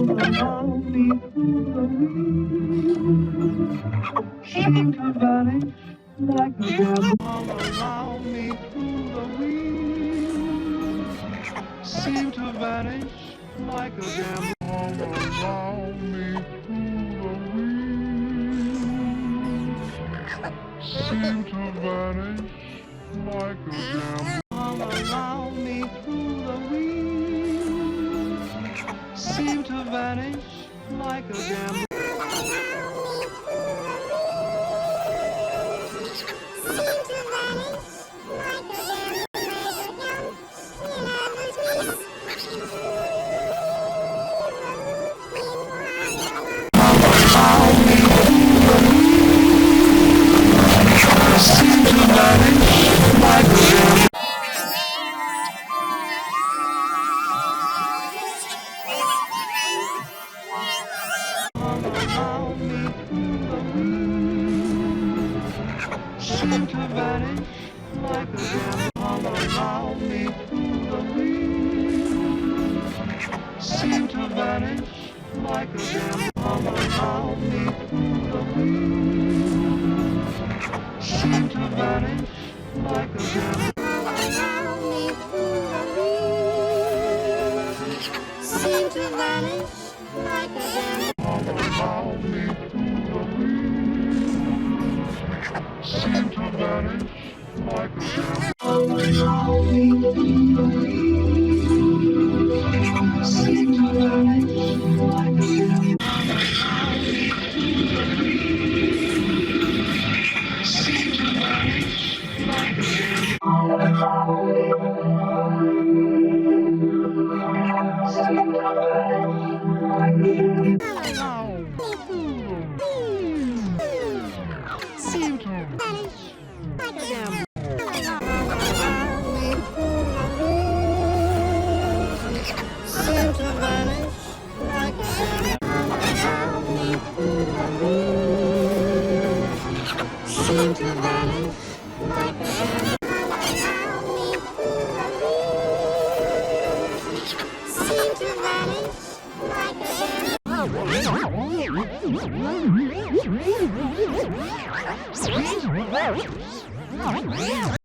Seem to vanish like a gambler. Around me through the weeds. Seem to vanish like a gambler. Around me through the weeds. Seem to vanish like a gambler. Around me through the weeds. Seem to vanish like a gambler. Seem to vanish like a gambler. All around me through the weeds. Seem to vanish like a gambler. All around me through the weeds. Seem to vanish like a gambler. Seem to vanish like a gambler. All around me through the weeds. Seem to vanish like a gambler. All around me through the weeds. Seem to vanish like a gambler. Seem to vanish like a gambler. All around me seem to vanish like a gambler. Seem to vanish like a gambler. Seem to vanish like a gambler. Seem to vanish like a gambler. Seem to vanish like a gambler.